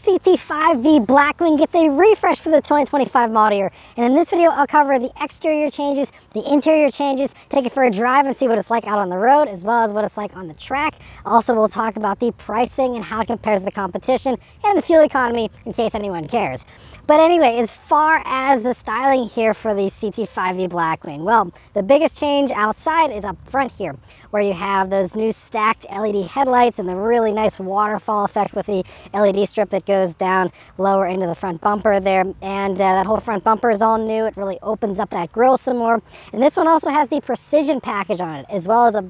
CT5V Blackwing gets a refresh for the 2025 model year. And in this video, I'll cover the exterior changes, the interior changes, take it for a drive and see what it's like out on the road, as well as what it's like on the track. Also, we'll talk about the pricing and how it compares to the competition and the fuel economy, in case anyone cares. But anyway, as far as the styling here for the CT5V Blackwing, well, the biggest change outside is up front here, where you have those new stacked LED headlights and the really nice waterfall effect with the LED strip that goes down lower into the front bumper there. And that whole front bumper is all new. It really opens up that grille some more. And this one also has the precision package on it, as well as a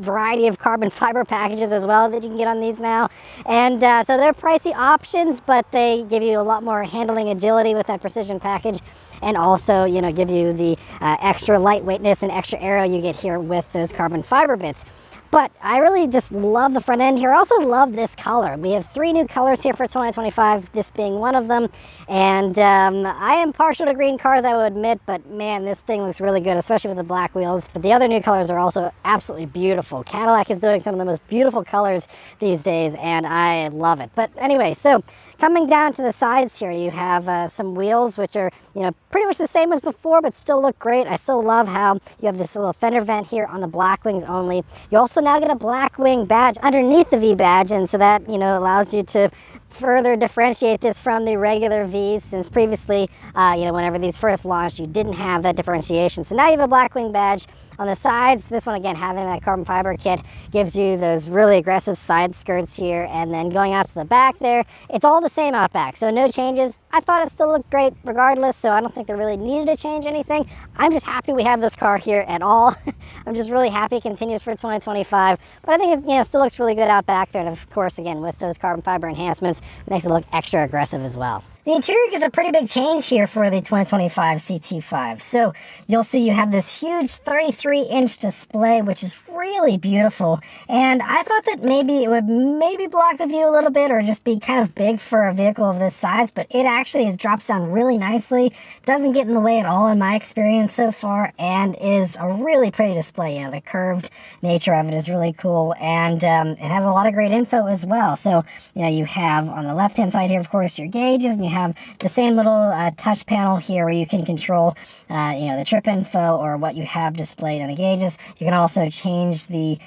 variety of carbon fiber packages as well that you can get on these now. And so they're pricey options, but they give you a lot more handling agility with that precision package, and also, you know, give you the extra lightweightness and extra aero you get here with those carbon fiber bits. But I really just love the front end here. I also love this color. We have 3 new colors here for 2025, this being one of them. And I am partial to green cars, I will admit, but man, this thing looks really good, especially with the black wheels. But the other new colors are also absolutely beautiful. Cadillac is doing some of the most beautiful colors these days, and I love it. But anyway, so coming down to the sides here, you have some wheels which are, you know, pretty much the same as before, but still look great. I still love how you have this little fender vent here on the Blackwings only. You also now get a Blackwing badge underneath the V badge, and so that, you know, allows you to further differentiate this from the regular Vs, since previously, you know, whenever these first launched, you didn't have that differentiation. So now you have a Blackwing badge on the sides. This one, again, having that carbon fiber kit gives you those really aggressive side skirts here, and then going out to the back there, it's all the same out back, so no changes. I thought it still looked great regardless, so I don't think they really needed to change anything. I'm just happy we have this car here at all. I'm just really happy it continues for 2025, but I think it, you know, still looks really good out back there, and of course, again, with those carbon fiber enhancements, it makes it look extra aggressive as well. The interior gets a pretty big change here for the 2025 CT5. So you'll see you have this huge 33-inch display, which is really beautiful. And I thought that maybe it would block the view a little bit, or just be kind of big for a vehicle of this size, but it actually drops down really nicely. Doesn't get in the way at all in my experience so far, and is a really pretty display. You know, the curved nature of it is really cool, and it has a lot of great info as well. So, you know, you have on the left-hand side here, of course, your gauges, and you have the same little touch panel here where you can control you know, the trip info or what you have displayed on the gauges. You can also change the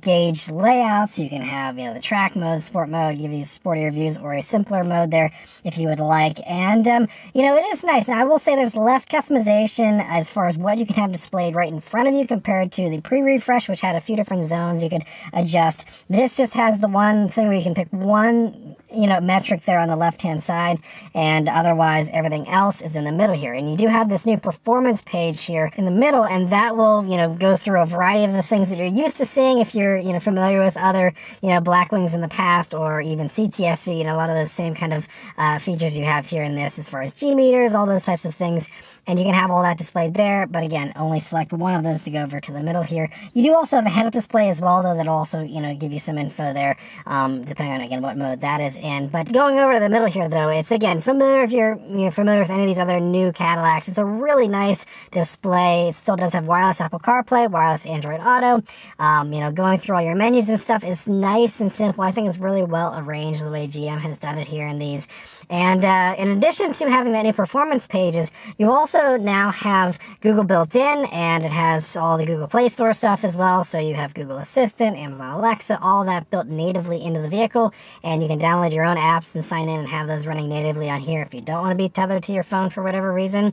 gauge layout, so you can have, you know, the track mode, sport mode, give you sportier views, or a simpler mode there if you would like. And you know, it is nice. Now I will say there's less customization as far as what you can have displayed right in front of you compared to the pre-refresh, which had a few different zones you could adjust. This just has the one thing where you can pick one, you know, metric there on the left hand side, and otherwise everything else is in the middle here. And you do have this new performance page here in the middle, and that will, you know, go through a variety of the things that you're used to seeing if you're, you know, familiar with other, you know, Blackwings in the past, or even CTSV, you know, a lot of the same kind of features you have here in this as far as G meters, all those types of things. And you can have all that displayed there, but again, only select one of those to go over to the middle here. You do also have a head-up display as well, though, that'll also, you know, give you some info there, depending on, again, what mode that is in. But going over to the middle here, though, it's, again, familiar if you're, you know, familiar with any of these other new Cadillacs. It's a really nice display. It still does have wireless Apple CarPlay, wireless Android Auto. You know, going through all your menus and stuff is nice and simple. I think it's really well arranged the way GM has done it here in these. And in addition to having that new performance pages, you also now have Google built in, and it has all the Google Play Store stuff as well. So you have Google Assistant, Amazon Alexa, all that built natively into the vehicle, and you can download your own apps and sign in and have those running natively on here if you don't want to be tethered to your phone for whatever reason.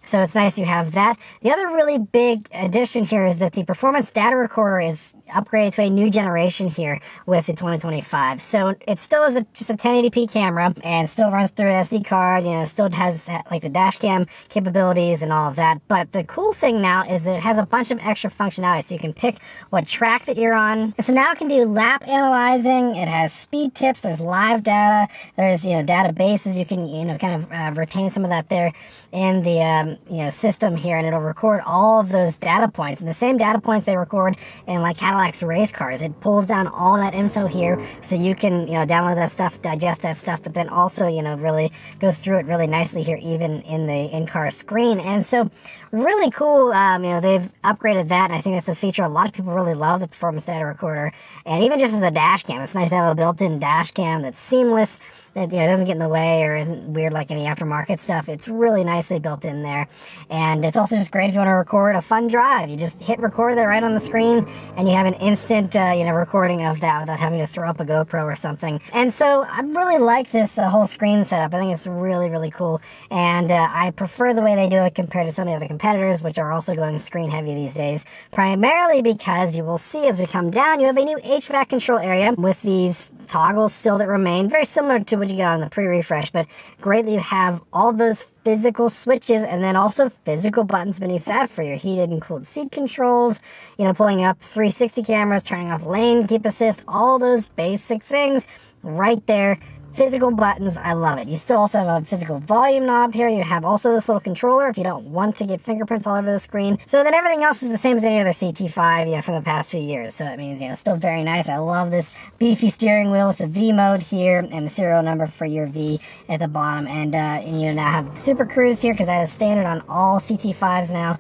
So it's nice you have that. The other really big addition here is that the performance data recorder is upgraded to a new generation here with the 2025. So it still is just a 1080p camera, and still runs through an SD card, you know, still has like the dash cam capabilities and all of that. But the cool thing now is that it has a bunch of extra functionality, so you can pick what track that you're on. And so now it can do lap analyzing, it has speed tips, there's live data, there's, you know, databases. You can, you know, kind of retain some of that there in the you know, system here, and it'll record all of those data points, and the same data points they record in like Cadillac's race cars. It pulls down all that info here, so you can, you know, download that stuff, digest that stuff, but then also, you know, really go through it really nicely here, even in the in-car screen. And so really cool. You know, they've upgraded that, and I think that's a feature a lot of people really love, the performance data recorder. And even just as a dash cam, it's nice to have a built-in dash cam that's seamless. that, you know, doesn't get in the way or isn't weird like any aftermarket stuff. It's really nicely built in there. And it's also just great if you want to record a fun drive. You just hit record there right on the screen, and you have an instant, you know, recording of that without having to throw up a GoPro or something. And so I really like this whole screen setup. I think it's really, really cool. And I prefer the way they do it compared to some of the other competitors, which are also going screen heavy these days, primarily because you will see as we come down, you have a new HVAC control area with these toggles still that remain, very similar to what you got on the pre-refresh, but great that you have all those physical switches and then also physical buttons beneath that for your heated and cooled seat controls, you know, pulling up 360 cameras, turning off lane keep assist, all those basic things right there. Physical buttons, I love it. You still also have a physical volume knob here. You have also this little controller if you don't want to get fingerprints all over the screen. So then everything else is the same as any other CT5, you know, from the past few years. So it means, you know, still very nice. I love this beefy steering wheel with the V mode here and the serial number for your V at the bottom. And you now have Super Cruise here because that is standard on all CT5s now,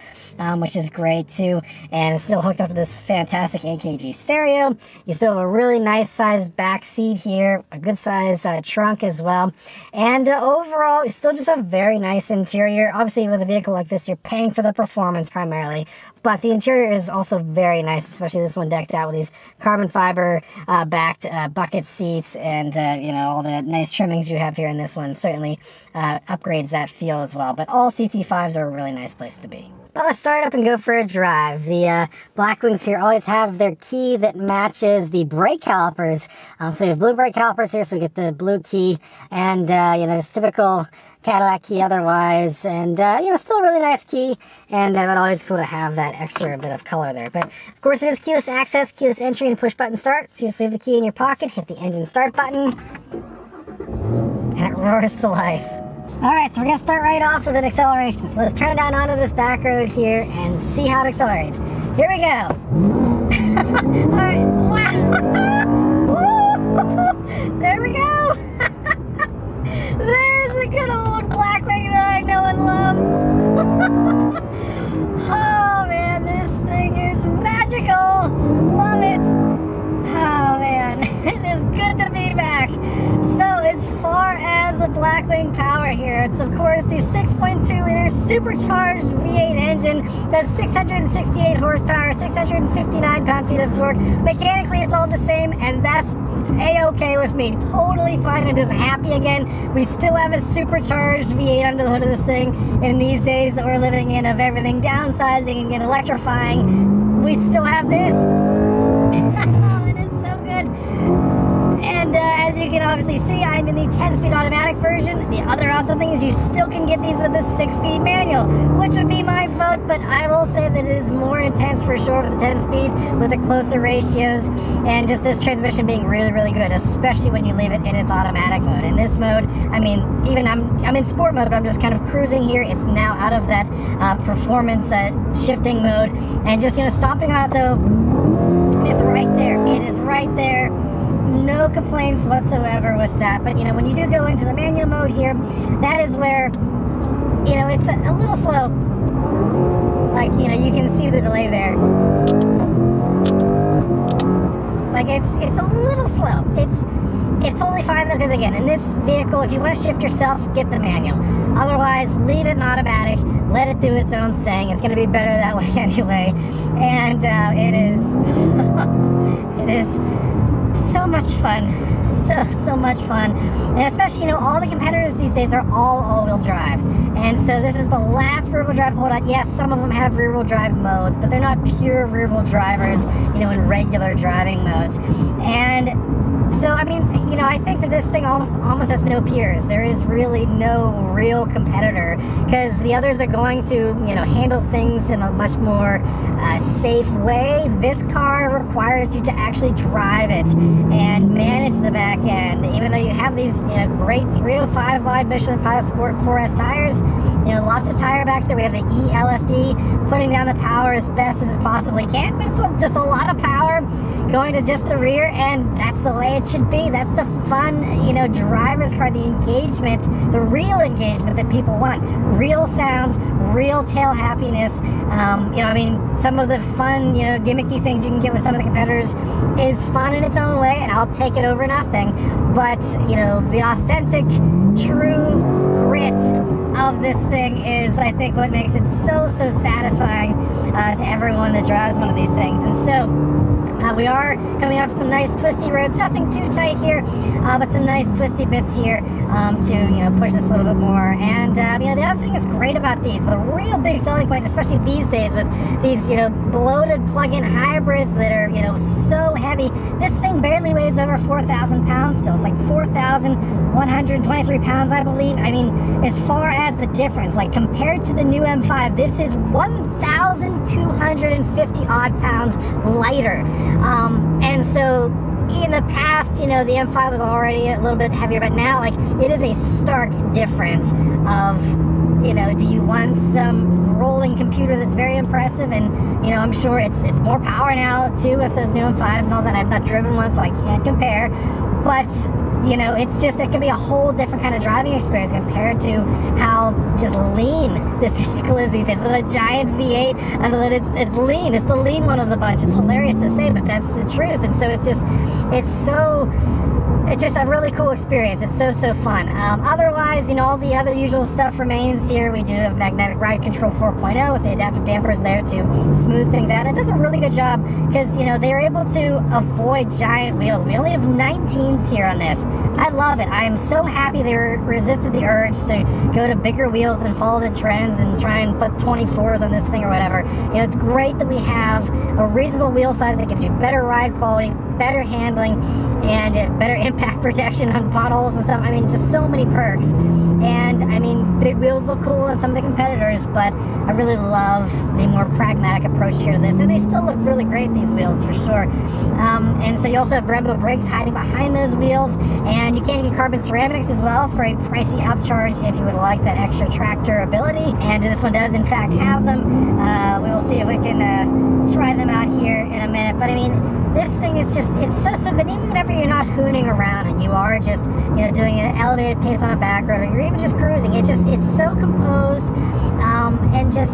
which is great too. And it's still hooked up to this fantastic AKG stereo. You still have a really nice sized back seat here, a good size trunk as well, and overall it's still just a very nice interior. Obviously with a vehicle like this you're paying for the performance primarily, but the interior is also very nice, especially this one decked out with these carbon fiber backed bucket seats and you know, all the nice trimmings you have here in this one certainly upgrades that feel as well. But all CT5s are a really nice place to be. But let's start up and go for a drive. The Blackwings here always have their key that matches the brake calipers. So you have blue brake calipers here, so we get the blue key, and you know, just typical Cadillac key otherwise, and you know, still a really nice key, and but always cool to have that extra bit of color there. But of course it is keyless access, keyless entry, and push button start. So you just leave the key in your pocket, hit the engine start button, and it roars to life. Alright, so we're going to start right off with an acceleration. So let's turn down onto this back road here and see how it accelerates. Here we go. Alright, wow. There we go. There's the good old Blackwing that I know and love. Oh man, this thing is magical. Love it. Oh man, it is good to be back. So as far as the Blackwing power here, it's of course the 6.2 liter supercharged V8 engine that's 668 horsepower, 659 pound-feet of torque. Mechanically it's all the same, and that's a-okay with me. Totally fine. I'm just happy again. We still have a supercharged V8 under the hood of this thing. In these days that we're living in of everything downsizing and electrifying, we still have this. It is so good. And as you can obviously see, I'm in the 10-speed automatic version. The other awesome thing is you still can get these with the 6-speed manual, which would be my vote, but I will say that it is more intense for sure with the 10-speed, with the closer ratios, and just this transmission being really, really good, especially when you leave it in its automatic mode. In this mode, I mean, even I'm in sport mode, but I'm just kind of cruising here. It's now out of that performance shifting mode, and just, you know, stomping on it though, it's right there. It is right there. No complaints whatsoever with that. But you know, when you do go into the manual mode here, that is where, you know, it's a little slow. Like, you know, you can see the delay there. Like it's a little slow. It's totally fine though, because again, in this vehicle, if you want to shift yourself, get the manual. Otherwise, leave it in automatic. Let it do its own thing. It's going to be better that way anyway. And it is so much fun. So much fun. And especially, you know, all the competitors these days are all-wheel drive. And so this is the last rear-wheel drive holdout. Yes, some of them have rear-wheel drive modes, but they're not pure rear-wheel drivers, you know, in regular driving modes. And so, I mean, you know, I think that this thing almost has no peers. There is really no real competitor, because the others are going to, you know, handle things in a much more safe way. This car requires you to actually drive it and manage the back end. Even though you have these, you know, great 305 wide Michelin Pilot Sport 4S tires, you know, lots of tire back there. We have the eLSD putting down the power as best as it possibly can, but it's just a lot of power going to just the rear, and that's the way it should be. That's the fun, you know, driver's car, the engagement, the real engagement that people want. Real sounds, real tail happiness. You know, I mean, some of the fun, you know, gimmicky things you can get with some of the competitors, is fun in its own way, and I'll take it over nothing. But, you know, the authentic, true grit of this thing is, I think, what makes it so satisfying to everyone that drives one of these things. And so, we are coming up some nice twisty roads, nothing too tight here, but some nice twisty bits here to, you know, push this a little bit more. And, you know, the other thing that's great about these, the real big selling point, especially these days with these, you know, bloated plug-in hybrids that are, you know, so heavy. This thing barely weighs over 4,000 pounds still. It's like 4,123 pounds, I believe. I mean, as far as the difference, like compared to the new M5, this is 1,250 odd pounds lighter. And so in the past, you know, the M5 was already a little bit heavier, but now, like, it is a stark difference of, you know, do you want some rolling computer that's very impressive? And, you know, I'm sure it's more power now, too, with those new M5s and all that. I've not driven one, so I can't compare. But, you know, it's just, it can be a whole different kind of driving experience compared to how just lean this vehicle is these days. With a giant V8, I know that it's lean. It's the lean one of the bunch. It's hilarious to say, but that's the truth. And so it's just a really cool experience. It's so fun. Otherwise, you know, all the other usual stuff remains here. We do have magnetic ride control 4.0 with the adaptive dampers there to smooth things out. It does a really good job because, you know, they're able to avoid giant wheels. We only have 19s here on this. I love it. I am so happy they resisted the urge to go to bigger wheels and follow the trends and try and put 24s on this thing or whatever. You know, it's great that we have a reasonable wheel size that gives you better ride quality, better handling, and better impact protection on potholes and stuff. I mean, just so many perks. And, I mean, big wheels look cool on some of the competitors, but I really love the more pragmatic approach here to this. And they still look really great, these wheels, for sure. And so you also have Brembo brakes hiding behind those wheels. And you can get carbon ceramics as well for a pricey upcharge if you would like that extra tractor ability. And this one does, in fact, have them. We will see if we can try them out here in a minute. But, I mean, this thing is just, it's so good. Even whenever you're not hooning around and you are just, you know, doing an elevated pace on a back road, or you're even just cruising, it's so composed, and just,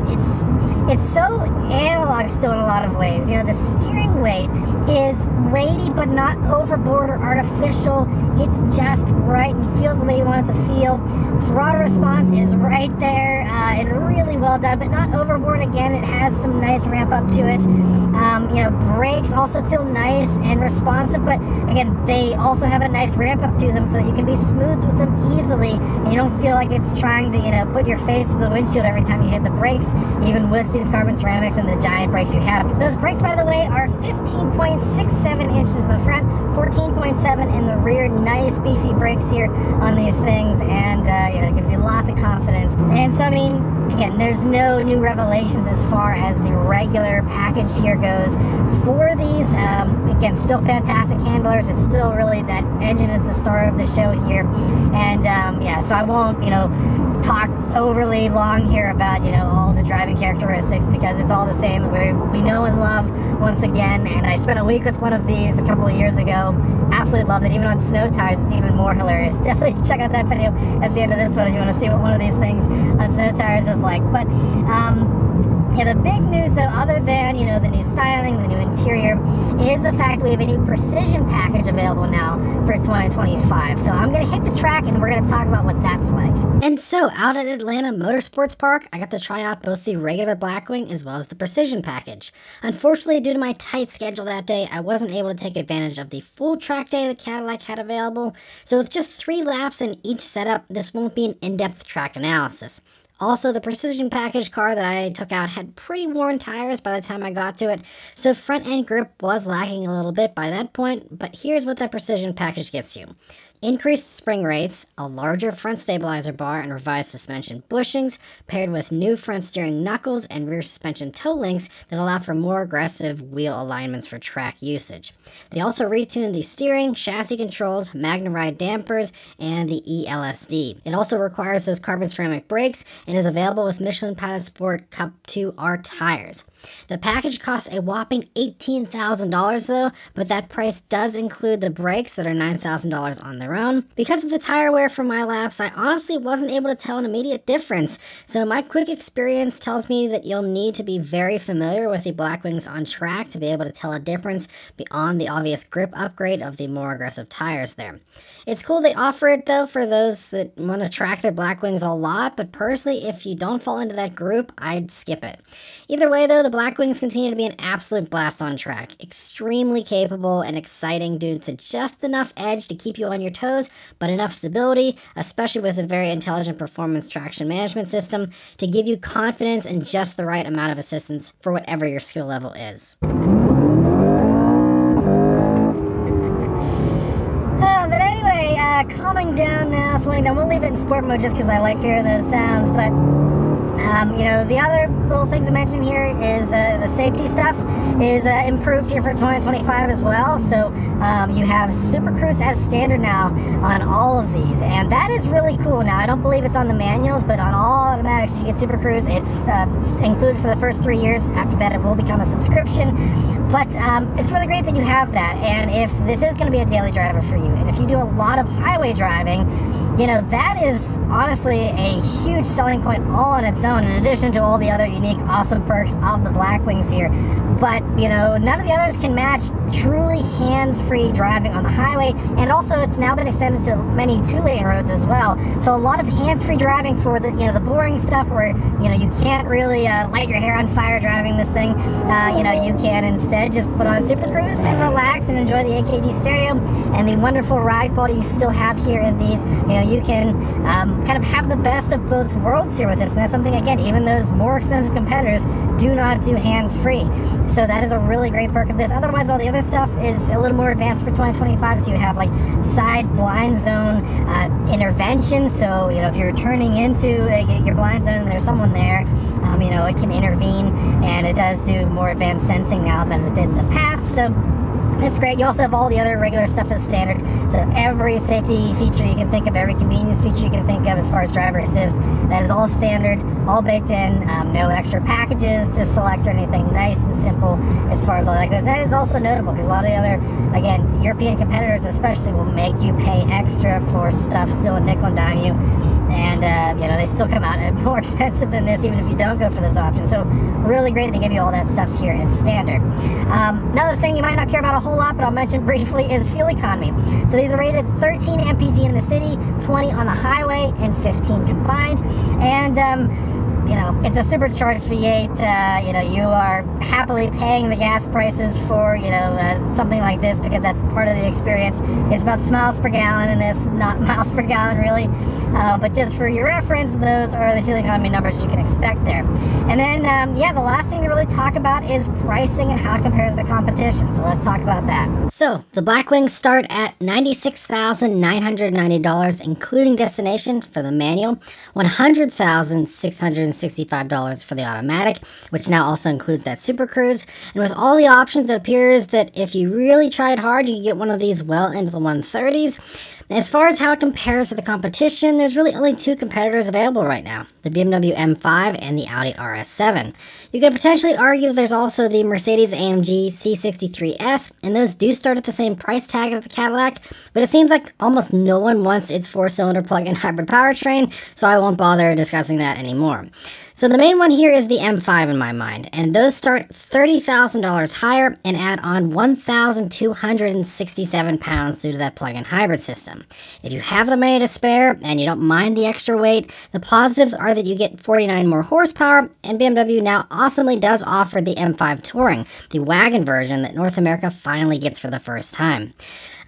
it's so analog still in a lot of ways. You know, the steering weight is weighty, but not overboard or artificial. It's just right and feels the way you want it to feel. Throttle response is right there, and really well done, but not overboard. Again, it has some nice ramp up to it. You know, brakes also feel nice and responsive, but again, they also have a nice ramp up to them so that you can be smooth with them easily, and you don't feel like it's trying to, you know, put your face to the windshield every time you hit the brakes, even with these carbon ceramics and the giant brakes you have. Those brakes, by the way, are 15.67 inches in the front, 14.7 in the rear. Nice beefy brakes here on these things, and you know, it gives you lots of confidence. And so, I mean, again, there's no new revelations as far as the regular package here goes for these. Again, still fantastic handlers. It's still really, that engine is the star of the show here. And yeah, so I won't, you know, talk overly long here about, you know, all the driving characteristics, because it's all the same that we know and love once again. And I spent a week with one of these a couple of years ago. Absolutely loved it. Even on snow tires, it's even more hilarious. Definitely check out that video at the end of this one if you want to see what one of these things on snow tires is like. But yeah, the big news, though, other than, you know, the new styling, the new interior, is the fact that we have a new precision package available now for 2025. So I'm going to hit the track and we're going to talk about what that's like. And so out at Atlanta Motorsports Park, I got to try out both the regular Blackwing as well as the precision package. Unfortunately, due to my tight schedule that day, I wasn't able to take advantage of the full track day that Cadillac had available. So with just 3 laps in each setup, this won't be an in-depth track analysis. Also, the precision package car that I took out had pretty worn tires by the time I got to it, so front end grip was lacking a little bit by that point, but here's what that precision package gets you. Increased spring rates, a larger front stabilizer bar and revised suspension bushings, paired with new front steering knuckles and rear suspension toe links that allow for more aggressive wheel alignments for track usage. They also retuned the steering, chassis controls, MagneRide dampers, and the ELSD. It also requires those carbon ceramic brakes and is available with Michelin Pilot Sport Cup 2R tires. The package costs a whopping $18,000 though, but that price does include the brakes that are $9,000 on their own. Because of the tire wear from my laps, I honestly wasn't able to tell an immediate difference. So my quick experience tells me that you'll need to be very familiar with the Blackwings on track to be able to tell a difference beyond the obvious grip upgrade of the more aggressive tires there. It's cool they offer it though for those that want to track their Blackwings a lot, but personally, if you don't fall into that group, I'd skip it. Either way though, the Blackwings continue to be an absolute blast on track. Extremely capable and exciting due to just enough edge to keep you on your toes, but enough stability, especially with a very intelligent performance traction management system, to give you confidence and just the right amount of assistance for whatever your skill level is. But anyway, calming down now, slowing down. We'll leave it in sport mode just because I like hearing those sounds, but the other little things I mentioned here is the safety stuff is improved here for 2025 as well. So you have Super Cruise as standard now on all of these, and that is really cool. Now, I don't believe it's on the manuals, but on all automatics you get Super Cruise. It's included for the first 3 years. After that, it will become a subscription. But it's really great that you have that, and if this is going to be a daily driver for you, and if you do a lot of highway driving, that is honestly a huge selling point all on its own, in addition to all the other unique, awesome perks of the Blackwings here. But, none of the others can match truly hands-free driving on the highway, and also it's now been extended to many two-lane roads as well. So a lot of hands-free driving for the, the boring stuff where, you can't really light your hair on fire driving this thing. You can instead just put on Super Cruise and relax and enjoy the AKG stereo and the wonderful ride quality you still have here in these. You can kind of have the best of both worlds here with this, and that's something, again, even those more expensive competitors do not do hands-free. So that is a really great perk of this. Otherwise, all the other stuff is a little more advanced for 2025. So you have like side blind zone intervention. So, if you're turning into your blind zone and there's someone there, it can intervene, and it does do more advanced sensing now than it did in the past. So it's great. You also have all the other regular stuff as standard. So every safety feature you can think of, every convenience feature you can think of as far as driver assist, that is all standard, all baked in, no extra packages to select or anything. Nice and simple as far as all that goes. That is also notable because a lot of the other, again, European competitors especially will make you pay extra for stuff still a nickel and dime you. And, they still come out at more expensive than this, even if you don't go for this option. So really great they give you all that stuff here as standard. Another thing you might not care about a whole lot, but I'll mention briefly, is fuel economy. So these are rated 13 mpg in the city, 20 on the highway, and 15 combined. And, it's a supercharged V8. You are happily paying the gas prices for, something like this because that's part of the experience. It's about miles per gallon in this, not miles per gallon really. But just for your reference, those are the fuel economy numbers you can expect there. And then, the last thing to really talk about is pricing and how it compares to the competition. So let's talk about that. So the Blackwings start at $96,990, including destination for the manual, $100,665 for the automatic, which now also includes that Super Cruise. And with all the options, it appears that if you really tried hard, you can get one of these well into the 130s. As far as how it compares to the competition, there's really only two competitors available right now, the BMW M5 and the Audi RS7. You could potentially argue that there's also the Mercedes-AMG C63S, and those do start at the same price tag as the Cadillac, but it seems like almost no one wants its four-cylinder plug-in hybrid powertrain, so I won't bother discussing that anymore. So the main one here is the M5 in my mind, and those start $30,000 higher and add on 1,267 pounds due to that plug-in hybrid system. If you have the money to spare and you don't mind the extra weight, the positives are that you get 49 more horsepower, and BMW now awesomely does offer the M5 Touring, the wagon version that North America finally gets for the first time.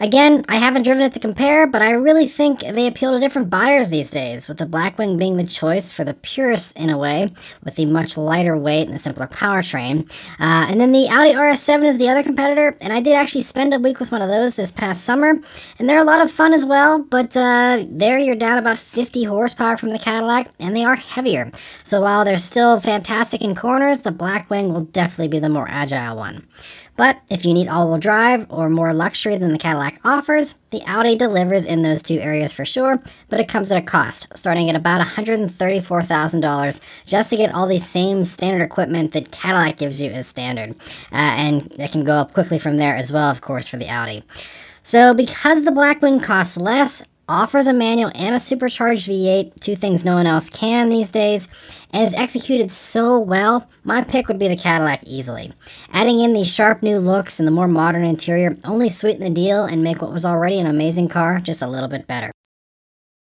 Again, I haven't driven it to compare, but I really think they appeal to different buyers these days, with the Blackwing being the choice for the purists in a way, with the much lighter weight and the simpler powertrain. And then the Audi RS7 is the other competitor, and I did actually spend a week with one of those this past summer, and they're a lot of fun as well, but there you're down about 50 horsepower from the Cadillac, and they are heavier. So while they're still fantastic in corners, the Blackwing will definitely be the more agile one. But if you need all-wheel drive or more luxury than the Cadillac offers, the Audi delivers in those two areas for sure, but it comes at a cost, starting at about $134,000 just to get all the same standard equipment that Cadillac gives you as standard. And it can go up quickly from there as well, of course, for the Audi. So because the Blackwing costs less, offers a manual and a supercharged V8, two things no one else can these days, and is executed so well, my pick would be the Cadillac easily. Adding in these sharp new looks and the more modern interior only sweeten the deal and make what was already an amazing car just a little bit better.